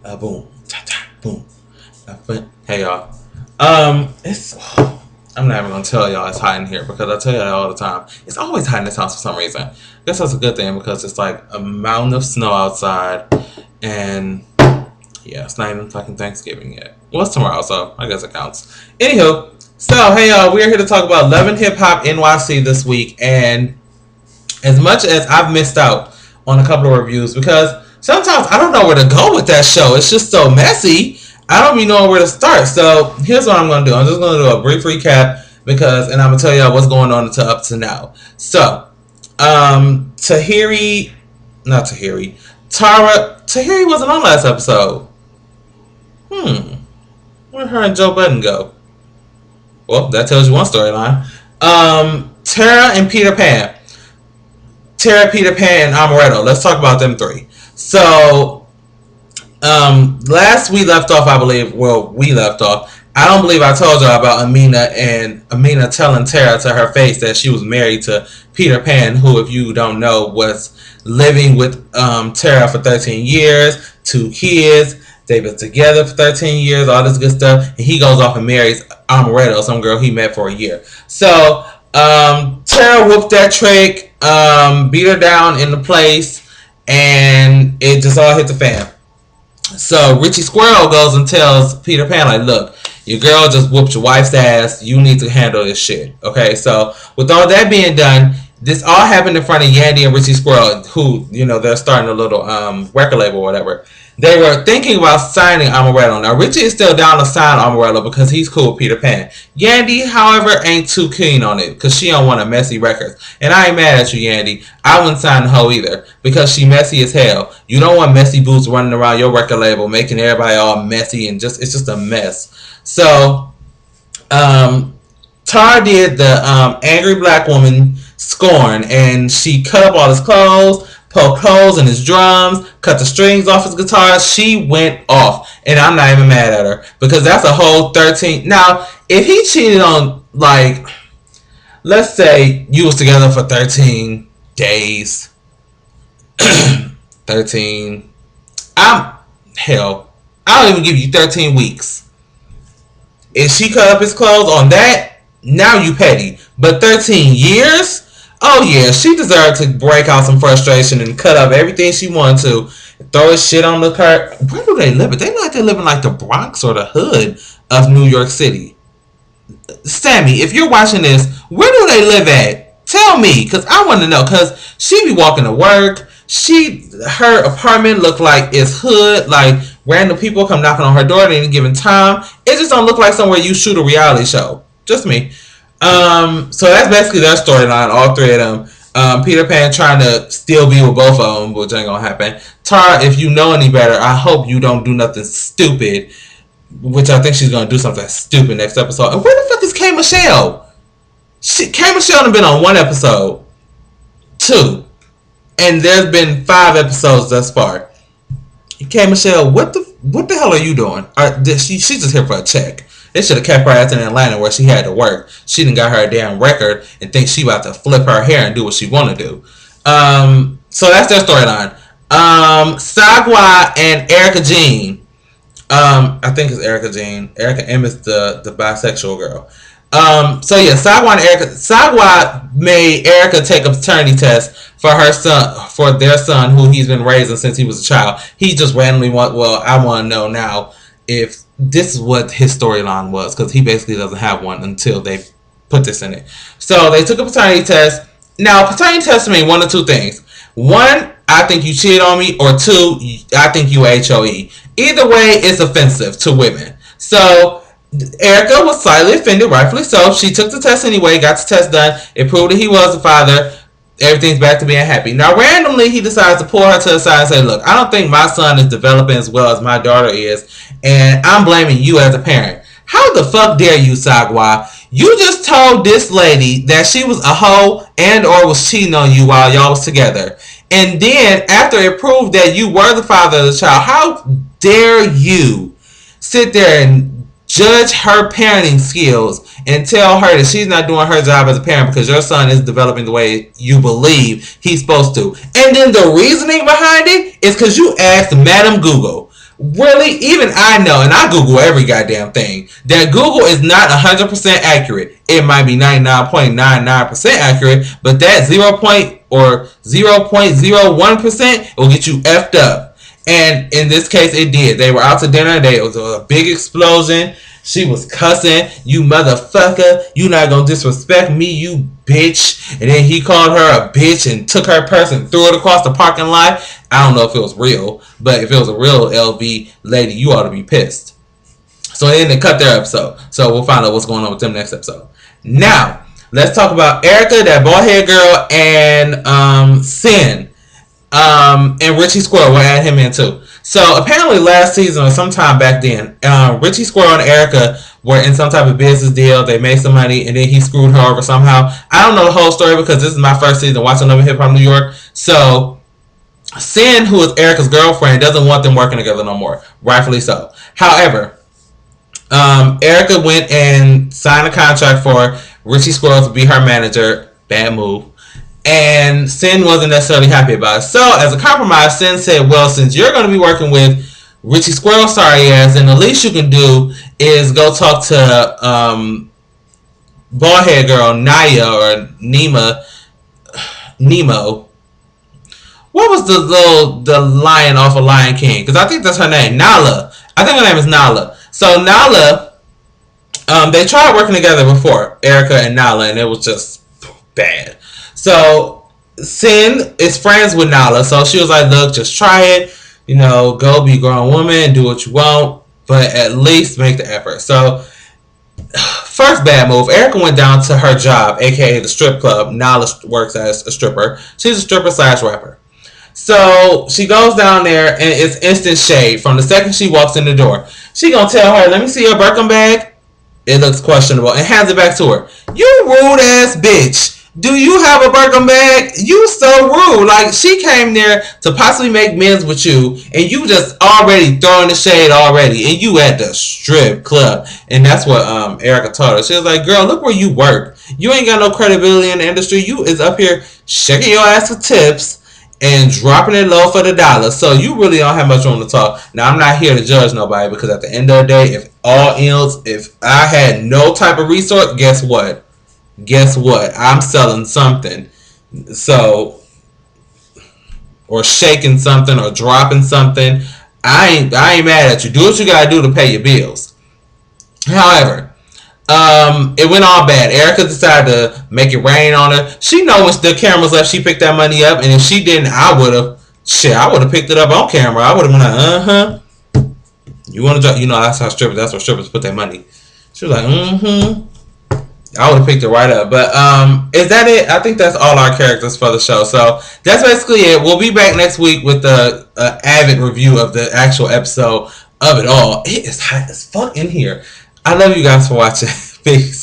Boom, ta ta, boom. Hey y'all. It's I'm not even gonna tell y'all it's hot in here because I tell y'all all the time. It's always hot in this house for some reason. I guess that's a good thing because it's like a mountain of snow outside, and yeah, it's not even fucking Thanksgiving yet. Well, it's tomorrow, so I guess it counts. Anywho, so hey y'all, we're here to talk about Love and Hip Hop NYC this week, and as much as I've missed out on a couple of reviews because sometimes I don't know where to go with that show. It's just so messy. I don't even know where to start. So here's what I'm going to do. I'm just going to do a brief recap because, and I'm going to tell y'all what's going on to up to now. So, Tahiri, not Tahiri, Tahiri wasn't on last episode. Where'd her and Joe Budden go? Well, that tells you one storyline. Tara and Peter Pan. Tara, Peter Pan, and Amaretto. Let's talk about them three. So, last we left off, I believe. Well, we left off. I don't believe I told y'all about Amina telling Tara to her face that she was married to Peter Pan, who, if you don't know, was living with Tara for 13 years, 2 kids. They've been together for 13 years, all this good stuff, and he goes off and marries Amaretto, some girl he met for a year. So, Tara whooped that trick, beat her down in the place, and it just all hit the fan. So Richie Squirrel goes and tells Peter Pan, like, look, your girl just whooped your wife's ass. You need to handle this shit. Okay, so with all that being done, this all happened in front of Yandy and Richie Squirrel, who, they're starting a little record label or whatever. They were thinking about signing Amaretto. Now, Richie is still down to sign Amaretto because he's cool with Peter Pan. Yandy, however, ain't too keen on it because she don't want a messy record. And I ain't mad at you, Yandy. I wouldn't sign the hoe either because she messy as hell. You don't want messy boots running around your record label making everybody all messy and it's just a mess. So, Tar did the angry black woman scorn, and she cut up all his clothes, poked holes in his drums, cut the strings off his guitar. She went off, and I'm not even mad at her because that's a whole 13. Now, if he cheated on, like, let's say you was together for 13 days, 13. Hell, I'll even give you 13 weeks. If she cut up his clothes on that, now you petty. But 13 years? Oh yeah, she deserved to break out some frustration and cut up everything she wanted to. Throw his shit on the cart. Where do they live? They look like they live in like the Bronx or the hood of New York City. Sammy, if you're watching this, where do they live at? Tell me, cause I want to know. Cause she be walking to work. Her apartment look like it's hood. Like random people come knocking on her door at any given time. It just don't look like somewhere you shoot a reality show. Just me. So that's basically their storyline. All three of them. Peter Pan trying to still be with both of them, which ain't gonna happen. Tara, if you know any better, I hope you don't do nothing stupid. Which I think she's gonna do something stupid next episode. And where the fuck is K Michelle? K Michelle has been on one episode, two, and there's been 5 episodes thus far. K Michelle, what the hell are you doing? She's just here for a check. They should have kept her ass in Atlanta where she had to work. She done got her a damn record and thinks she about to flip her hair and do what she want to do. So that's their storyline. Sagwa and Erica Jean. I think it's Erica Jean. Erica M is the bisexual girl. So yeah, Sagwa and Erica. Sagwa made Erica take a paternity test for her son, for their son, who he's been raising since he was a child. He just randomly I want to know now if this is what his storyline was, because he basically doesn't have one until they put this in it. So they took a paternity test. Now, paternity tests mean one of two things. One, I think you cheated on me, or two, I think you HOE. Either way, it's offensive to women. So Erica was slightly offended, rightfully so. She took the test anyway, got the test done. It proved that he was the father. Everything's back to being happy. Now, randomly, he decides to pull her to the side and say, look, I don't think my son is developing as well as my daughter is, and I'm blaming you as a parent. How the fuck dare you, Sagwa? You just told this lady that she was a hoe and or was cheating on you while y'all was together. And then, after it proved that you were the father of the child, how dare you sit there and judge her parenting skills and tell her that she's not doing her job as a parent because your son is developing the way you believe he's supposed to. And then the reasoning behind it is because you asked Madam Google. Really? Even I know, and I Google every goddamn thing, that Google is not 100% accurate. It might be 99.99% accurate, but that 0.01% will get you effed up. And in this case, it did. They were out to dinner. It was a big explosion. She was cussing, "You motherfucker, you not gonna disrespect me, you bitch." And then he called her a bitch and took her purse and threw it across the parking lot. I don't know if it was real, but if it was a real LB lady, you ought to be pissed. So then they cut their episode. So we'll find out what's going on with them next episode. Now, let's talk about Erica, that bald head girl, and Sin. And Richie Squirrel, we'll add him in too. So apparently last season or sometime back then, Richie Squirrel and Erica were in some type of business deal. They made some money and then he screwed her over somehow. I don't know the whole story because this is my first season watching Love and Hip Hop New York. So Sin, who is Erica's girlfriend, doesn't want them working together no more. Rightfully so. However, Erica went and signed a contract for Richie Squirrel to be her manager. Bad move. And Sin wasn't necessarily happy about it. So, as a compromise, Sin said, well, since you're going to be working with Richie Squirrel, sorry ass, then the least you can do is go talk to baldhead girl Naya or Nemo. What was the lion off of Lion King? Because I think that's her name, Nala. I think her name is Nala. So Nala, they tried working together before, Erica and Nala, and it was just bad. So Sin is friends with Nala, so she was like, look, just try it. You know, go be a grown woman, do what you want, but at least make the effort. So first bad move, Erica went down to her job, aka the strip club. Nala works as a stripper. She's a stripper / rapper. So she goes down there and it's instant shade from the second she walks in the door. She gonna tell her, let me see your Birkin bag. It looks questionable, and hands it back to her. You rude ass bitch. Do you have a Birkin bag? You so rude. Like, she came there to possibly make amends with you, and you just already throwing the shade already, and you at the strip club. And that's what Erica told her. She was like, girl, look where you work. You ain't got no credibility in the industry. You is up here shaking your ass for tips and dropping it low for the dollar. So you really don't have much room to talk. Now, I'm not here to judge nobody, because at the end of the day, if I had no type of resource, guess what? I'm selling something. So, or shaking something or dropping something. I ain't mad at you. Do what you gotta do to pay your bills. However, it went all bad. Erica decided to make it rain on her. She knows when the cameras left, she picked that money up, and if she didn't, I would have picked it up on camera. I would have been like, you want to drop? You know, that's what strippers put their money. She was like, I would have picked it right up. But is that it? I think that's all our characters for the show. So that's basically it. We'll be back next week with the avid review of the actual episode of it all. It is hot as fuck in here. I love you guys for watching. Peace.